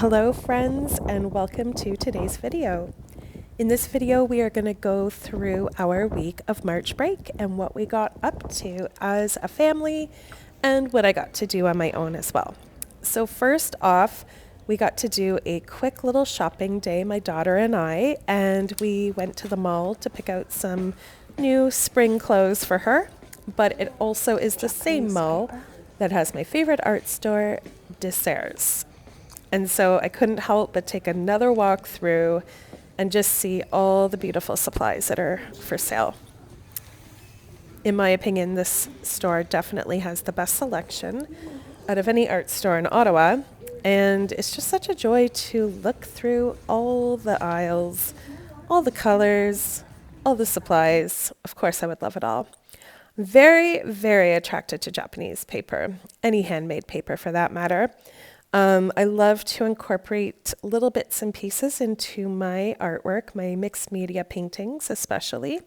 Hello friends, and welcome to today's video. In this video we are going to go through our week of March break and what we got up to as a family and what I got to do on my own as well. So first off, we got to do a quick little shopping day, my daughter and I, and we went to the mall to pick out some new spring clothes for her, but it also is the same mall that has my favorite art store, Desserts. And so I couldn't help but take another walk through and just see all the beautiful supplies that are for sale. In my opinion, this store definitely has the best selection out of any art store in Ottawa. And it's just such a joy to look through all the aisles, all the colors, all the supplies. Of course, I would love it all. Very, very attracted to Japanese paper, any handmade paper for that matter. I love to incorporate little bits and pieces into my artwork, my mixed media paintings especially.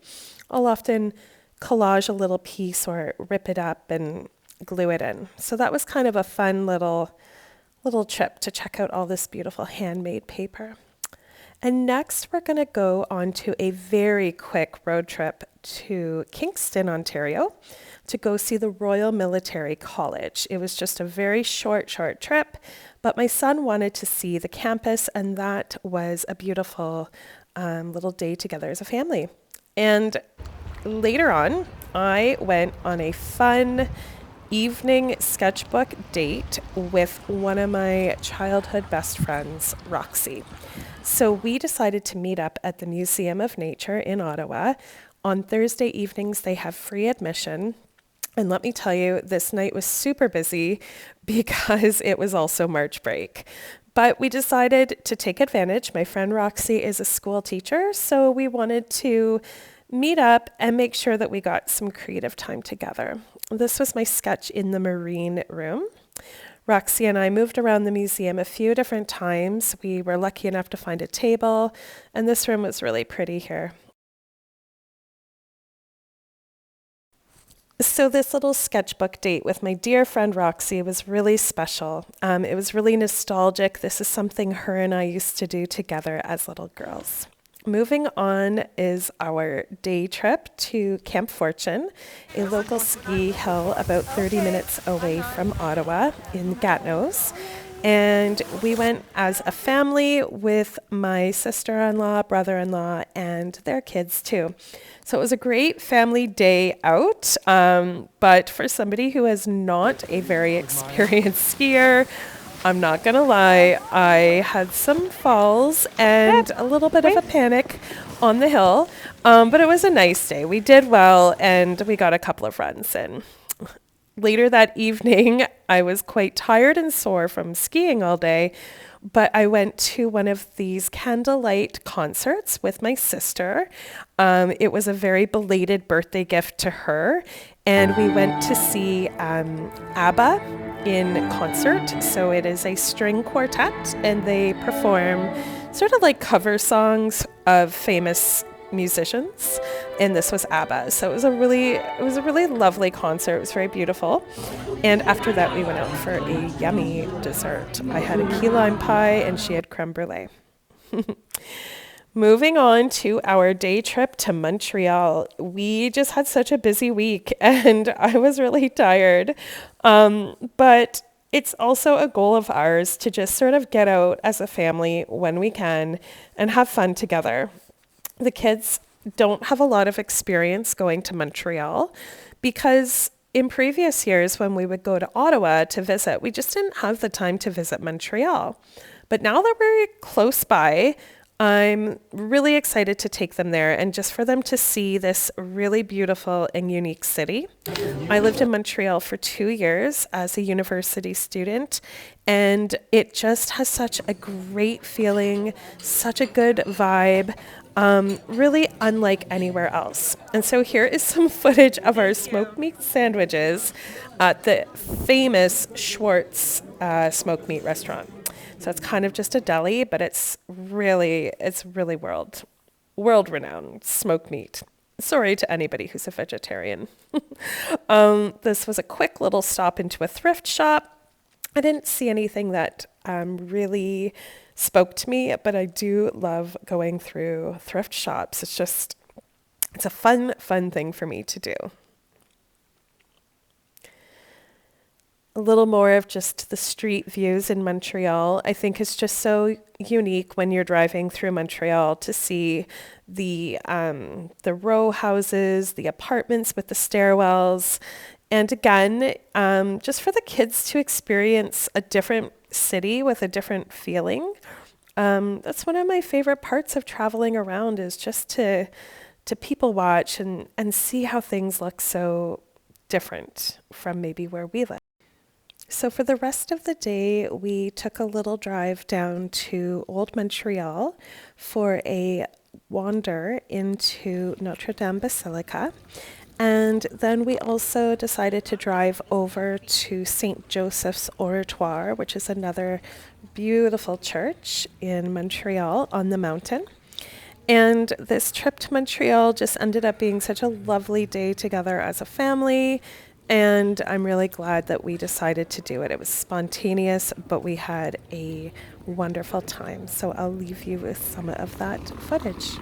I'll often collage a little piece or rip it up and glue it in. So that was kind of a fun little trip to check out all this beautiful handmade paper. And next we're going to go on to a very quick road trip to Kingston, Ontario, to go see the Royal Military College. It was just a very short trip, but my son wanted to see the campus, and that was a beautiful little day together as a family. And later on, I went on a fun evening sketchbook date with one of my childhood best friends, Roxy. So we decided to meet up at the Museum of Nature in Ottawa. On Thursday evenings, they have free admission. And let me tell you, this night was super busy because it was also March break. But we decided to take advantage. My friend Roxy is a school teacher, so we wanted to meet up and make sure that we got some creative time together. This was my sketch in the marine room. Roxy and I moved around the museum a few different times. We were lucky enough to find a table, and this room was really pretty here. So this little sketchbook date with my dear friend Roxy was really special. It was really nostalgic. This is something her and I used to do together as little girls. Moving on is our day trip to Camp Fortune, a local ski hill about 30 minutes away from Ottawa in Gatineau's. And we went as a family with my sister-in-law, brother-in-law, and their kids too. So it was a great family day out, but for somebody who is not a very experienced skier, I'm not going to lie, I had some falls and a little bit of a panic on the hill, but it was a nice day. We did well, and we got a couple of runs in. Later that evening, I was quite tired and sore from skiing all day, but I went to one of these candlelit concerts with my sister. It was a very belated birthday gift to her, and we went to see ABBA in concert. So it is a string quartet, and they perform sort of like cover songs of famous musicians, and this was ABBA. So it was a really lovely concert. It was very beautiful. And after that, we went out for a yummy dessert. I had a key lime pie, and she had creme brulee. Moving on to our day trip to Montreal. We just had such a busy week, and I was really tired. But it's also a goal of ours to just sort of get out as a family when we can and have fun together. The kids don't have a lot of experience going to Montreal because in previous years when we would go to Ottawa to visit, we just didn't have the time to visit Montreal. But now that we're close by, I'm really excited to take them there and just for them to see this really beautiful and unique city. I lived in Montreal for 2 years as a university student, and it just has such a great feeling, such a good vibe, really unlike anywhere else. And so here is some footage of our smoked meat sandwiches at the famous Schwartz smoked meat restaurant. So it's kind of just a deli, but it's really world renowned smoked meat. Sorry to anybody who's a vegetarian. This was a quick little stop into a thrift shop. I didn't see anything that really spoke to me, but I do love going through thrift shops. It's a fun thing for me to do. A little more of just the street views in Montreal. I think it's just so unique when you're driving through Montreal to see the row houses, the apartments with the stairwells, and again, just for the kids to experience a different city with a different feeling. That's one of my favorite parts of traveling around is just to people watch and see how things look so different from maybe where we live. So for the rest of the day, we took a little drive down to Old Montreal for a wander into Notre Dame Basilica. And then we also decided to drive over to St. Joseph's Oratoire, which is another beautiful church in Montreal on the mountain. And this trip to Montreal just ended up being such a lovely day together as a family. And I'm really glad that we decided to do it. It was spontaneous, but we had a wonderful time. So I'll leave you with some of that footage.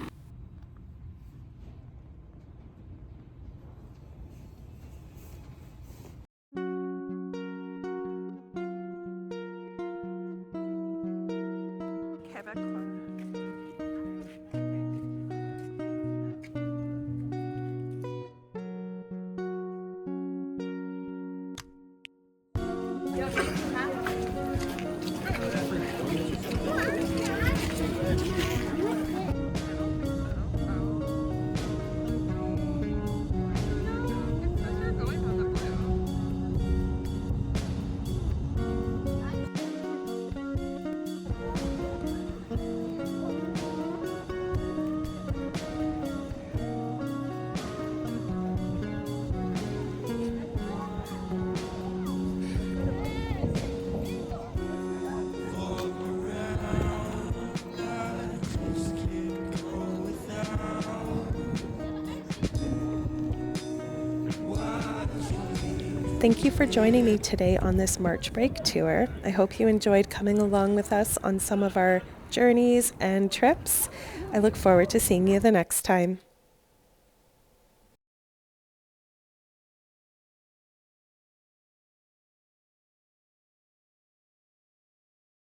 Thank you for joining me today on this March break tour. I hope you enjoyed coming along with us on some of our journeys and trips. I look forward to seeing you the next time.